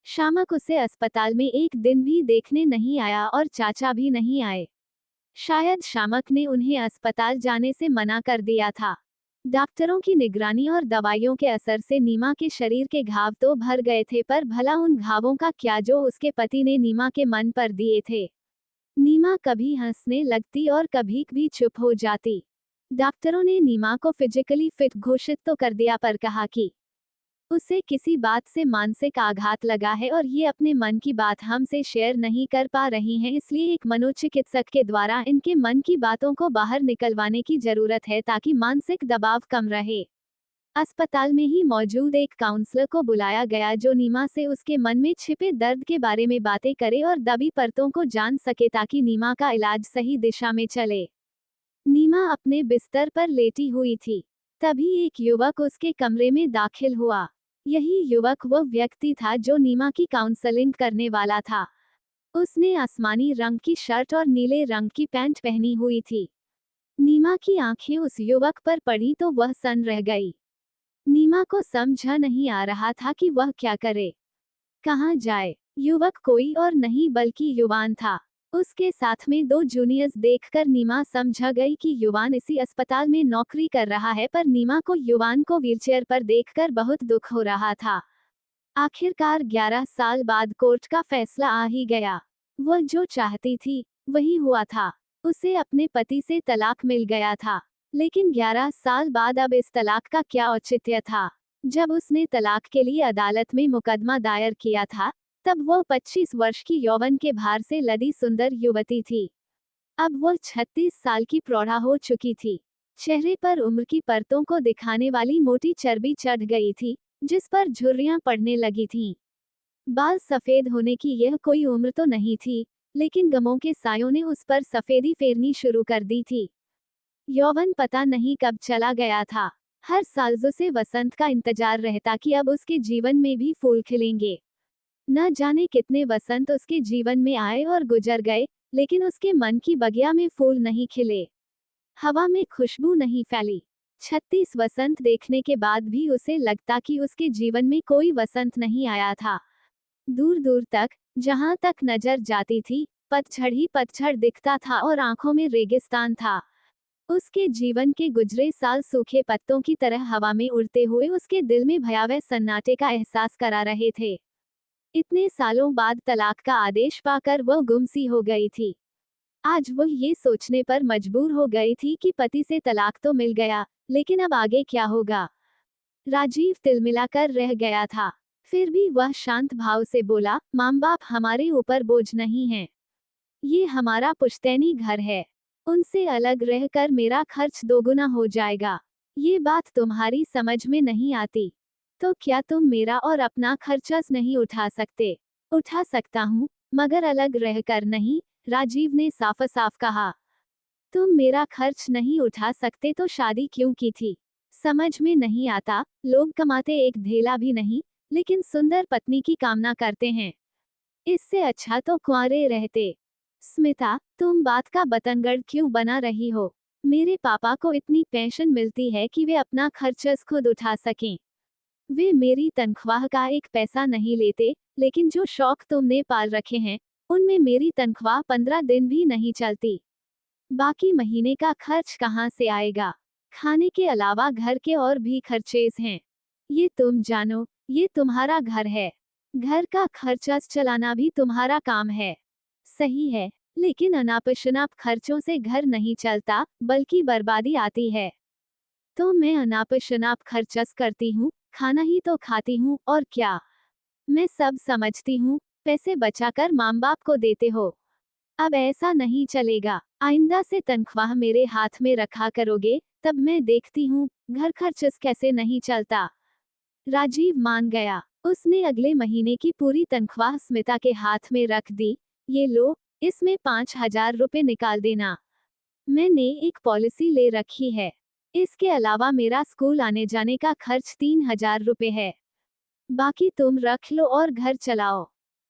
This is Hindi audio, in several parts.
शामक उसे अस्पताल में एक दिन भी देखने नहीं आया और चाचा भी नहीं आए। शायद शामक ने उन्हें अस्पताल जाने से मना कर दिया था। डॉक्टरों की निगरानी और दवाइयों के असर से नीमा के शरीर के घाव तो भर गए थे, पर भला उन घावों का क्या जो उसके पति ने नीमा के मन पर दिए थे। नीमा कभी हंसने लगती और कभी भी चुप हो जाती। डॉक्टरों ने नीमा को फिजिकली फिट घोषित तो कर दिया, पर कहा कि उसे किसी बात से मानसिक आघात लगा है और ये अपने मन की बात हमसे शेयर नहीं कर पा रही हैं, इसलिए एक मनोचिकित्सक के द्वारा इनके मन की बातों को बाहर निकलवाने की जरूरत है ताकि मानसिक दबाव कम रहे। अस्पताल में ही मौजूद एक काउंसलर को बुलाया गया जो नीमा से उसके मन में छिपे दर्द के बारे में बातें करे और दबी परतों को जान सके ताकि नीमा का इलाज सही दिशा में चले। नीमा अपने बिस्तर पर लेटी हुई थी। तभी एक युवक उसके कमरे में दाखिल हुआ। यही युवक वो व्यक्ति था जो नीमा की काउंसलिंग करने वाला था। उसने आसमानी रंग की शर्ट और नीले रंग की पैंट पहनी हुई थी। नीमा की आंखें उस युवक पर पड़ी तो वह सन्न रह गई। नीमा को समझ नहीं आ रहा था कि वह क्या करे, कहाँ जाए। युवक कोई और नहीं बल्कि युवान था। उसके साथ में दो जूनियर्स देखकर नीमा समझ गई कि युवान इसी अस्पताल में नौकरी कर रहा है, पर नीमा को युवान को व्हीलचेयर पर देखकर बहुत दुख हो रहा था। आखिरकार 11 साल बाद कोर्ट का फैसला आ ही गया। वह जो चाहती थी वही हुआ था। उसे अपने पति से तलाक मिल गया था, लेकिन 11 साल बाद अब इस तलाक का क्या औचित्य था। जब उसने तलाक के लिए अदालत में मुकदमा दायर किया था, तब वह 25 वर्ष की यौवन के भार से लदी सुंदर युवती थी। अब वह 36 साल की प्रौढ़ा हो चुकी थी। चेहरे पर उम्र की परतों को दिखाने वाली मोटी चर्बी चढ़ गई थी, जिस पर झुर्रियां पड़ने लगी थीं। बाल सफेद होने की यह कोई उम्र तो नहीं थी, लेकिन गमों के सायों ने उस पर सफेदी फेरनी शुरू कर दी थी। यौवन पता नहीं कब चला गया था। हर साल उसे वसंत का इंतजार रहता कि अब उसके जीवन में भी फूल खिलेंगे। न जाने कितने वसंत उसके जीवन में आए और गुजर गए, लेकिन उसके मन की बगिया में फूल नहीं खिले, हवा में खुशबू नहीं फैली। 36 वसंत देखने के बाद भी उसे लगता कि उसके जीवन में कोई वसंत नहीं आया था। दूर दूर तक, जहां तक नजर जाती थी, पतझड़ ही पतझड़ दिखता था और आंखों में रेगिस्तान था। उसके जीवन के गुजरे साल सूखे पत्तों की तरह हवा में उड़ते हुए उसके दिल में भयावह सन्नाटे का एहसास करा रहे थे। इतने सालों बाद तलाक का आदेश पाकर वह गुमसी हो गई थी। आज वह ये सोचने पर मजबूर हो गई थी कि पति से तलाक तो मिल गया, लेकिन अब आगे क्या होगा। राजीव तिलमिलाकर रह गया था। फिर भी वह शांत भाव से बोला, माँ बाप हमारे ऊपर बोझ नहीं है। ये हमारा पुश्तैनी घर है। उनसे अलग रहकर मेरा खर्च दोगुना हो जाएगा। ये बात तुम्हारी समझ में नहीं आती। तो क्या तुम मेरा और अपना खर्चा नहीं उठा सकते? उठा सकता हूँ, मगर अलग रहकर नहीं, राजीव ने साफ साफ कहा। तुम मेरा खर्च नहीं उठा सकते तो शादी क्यों की थी? समझ में नहीं आता। लोग कमाते एक धेला भी नहीं, लेकिन सुंदर पत्नी की कामना करते हैं। इससे अच्छा तो कुंवारे रहते। स्मिता, तुम बात का बतंगड़ क्यों बना रही हो? मेरे पापा को इतनी पेंशन मिलती है कि वे अपना खर्च खुद उठा सकें। वे मेरी तनख्वाह का एक पैसा नहीं लेते, लेकिन जो शौक तुमने पाल रखे हैं, उनमें मेरी तनख्वाह 15 दिन भी नहीं चलती। बाकी महीने का खर्च कहाँ से आएगा? खाने के अलावा घर के और भी खर्चेस हैं। ये तुम जानो, ये तुम्हारा घर है। घर का खर्चा चलाना भी तुम्हारा काम है। सही है, लेकिन अनाप-शनाप खर्चों से घर नहीं चलता, बल्कि बर्बादी आती है। तो मैं अनाप-शनाप खर्चस करती हूँ, खाना ही तो खाती हूँ, और क्या। मैं सब समझती हूँ, पैसे बचाकर माँ बाप को देते हो। अब ऐसा नहीं चलेगा। आइंदा से तनख्वाह मेरे हाथ में रखा करोगे, तब मैं देखती हूँ घर खर्चस कैसे नहीं चलता। राजीव मान गया। उसने अगले महीने की पूरी तनख्वाह स्मिता के हाथ में रख दी। ये लो, इसमें 5,000 रुपए निकाल देना। मैंने एक पॉलिसी ले रखी है। इसके अलावा मेरा स्कूल आने जाने का खर्च 3,000 रुपए है। बाकी तुम रख लो और घर चलाओ।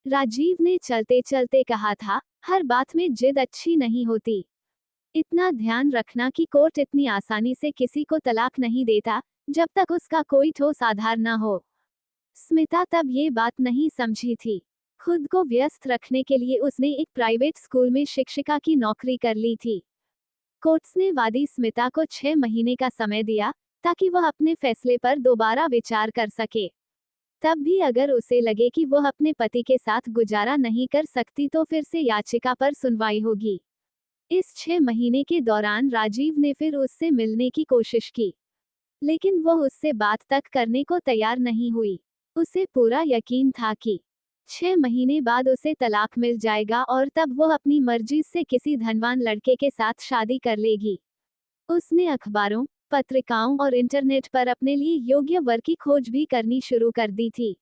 राजीव ने चलते चलते कहा था, हर बात में जिद अच्छी नहीं होती। इतना ध्यान रखना कि कोर्ट इतनी आसानी से किसी को तलाक नहीं देता, जब तक उसका कोई ठोस आधार न हो। स्मिता तब ये बात नहीं समझी थी। खुद को व्यस्त रखने के लिए उसने एक प्राइवेट स्कूल में शिक्षिका की नौकरी कर ली थी। कोर्ट्स ने वादी स्मिता को 6 महीने का समय दिया ताकि वह अपने फैसले पर दोबारा विचार कर सके। तब भी अगर उसे लगे कि वह अपने पति के साथ गुजारा नहीं कर सकती तो फिर से याचिका पर सुनवाई होगी। इस 6 महीने के दौरान राजीव ने फिर उससे मिलने की कोशिश की, लेकिन वह उससे बात तक करने को तैयार नहीं हुई। उसे पूरा यकीन था कि 6 महीने बाद उसे तलाक मिल जाएगा और तब वह अपनी मर्जी से किसी धनवान लड़के के साथ शादी कर लेगी। उसने अखबारों, पत्रिकाओं और इंटरनेट पर अपने लिए योग्य वर की खोज भी करनी शुरू कर दी थी।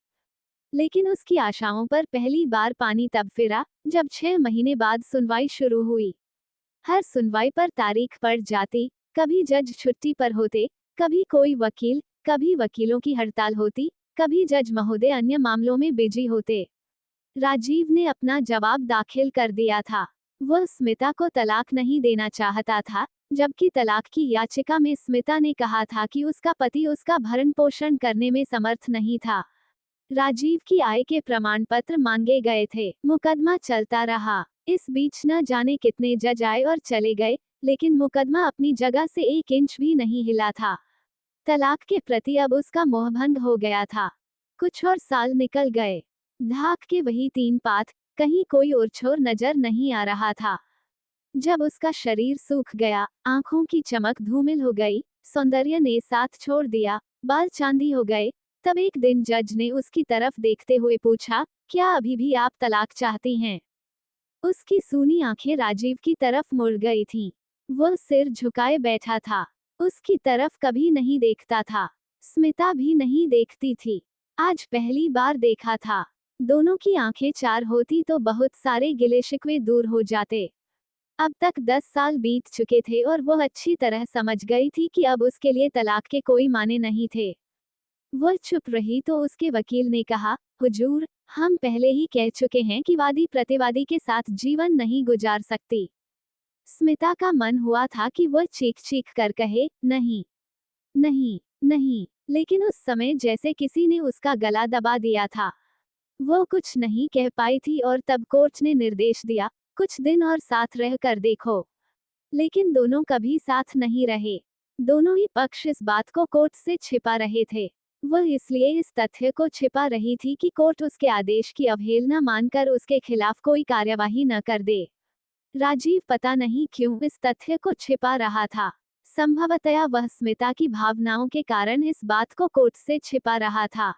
लेकिन उसकी आशाओं पर पहली बार पानी तब फिरा जब 6 महीने बाद सुनवाई शुरू हुई। हर सुनवाई पर तारीख पड़ जाती, कभी जज छुट्टी पर होते, कभी कोई वकील, कभी वकीलों की हड़ताल होती, कभी जज महोदय अन्य मामलों में बिजी होते। राजीव ने अपना जवाब दाखिल कर दिया था। वह स्मिता को तलाक नहीं देना चाहता था, जबकि तलाक की याचिका में स्मिता ने कहा था कि उसका पति उसका भरण पोषण करने में समर्थ नहीं था। राजीव की आय के प्रमाण पत्र मांगे गए थे। मुकदमा चलता रहा। इस बीच न जाने कितने जज आए और चले गए, लेकिन मुकदमा अपनी जगह से 1 इंच भी नहीं हिला था। तलाक के प्रति अब उसका मोहभंग हो गया था। कुछ और साल निकल गए। धाक के वही 3 पात, कहीं कोई ओरछोर नजर नहीं आ रहा था। जब उसका शरीर सूख गया, आंखों की चमक धूमिल हो गई, सौंदर्य ने साथ छोड़ दिया, बाल चांदी हो गए, तब एक दिन जज ने उसकी तरफ देखते हुए पूछा, क्या अभी भी आप तलाक चाहती हैं? उसकी सूनी आंखें राजीव की तरफ मुड़ गई थीं। वह सिर झुकाए बैठा था। उसकी तरफ कभी नहीं देखता था। स्मिता भी नहीं देखती थी। आज पहली बार देखा था। दोनों की आंखें चार होती तो बहुत सारे गिले शिकवे दूर हो जाते। अब तक 10 साल बीत चुके थे और वह अच्छी तरह समझ गई थी कि अब उसके लिए तलाक के कोई माने नहीं थे। वह चुप रही तो उसके वकील ने कहा, हुजूर, हम पहले ही कह चुके हैं कि वादी प्रतिवादी के साथ जीवन नहीं गुजार सकती। स्मिता का मन हुआ था कि वह चीख चीख कर कहे, नहीं, नहीं, नहीं, लेकिन उस समय जैसे किसी ने उसका गला दबा दिया था। वो कुछ नहीं कह पाई थी और तब कोर्ट ने निर्देश दिया, कुछ दिन और साथ रह कर देखो। लेकिन दोनों कभी साथ नहीं रहे। दोनों ही पक्ष इस बात को कोर्ट से छिपा रहे थे। वह इसलिए इस तथ्य को छिपा रही थी कि कोर्ट उसके आदेश की अवहेलना मानकर उसके खिलाफ कोई कार्यवाही न कर दे। राजीव पता नहीं क्यों इस तथ्य को छिपा रहा था। संभवतया वह स्मिता की भावनाओं के कारण इस बात को कोर्ट से छिपा रहा था।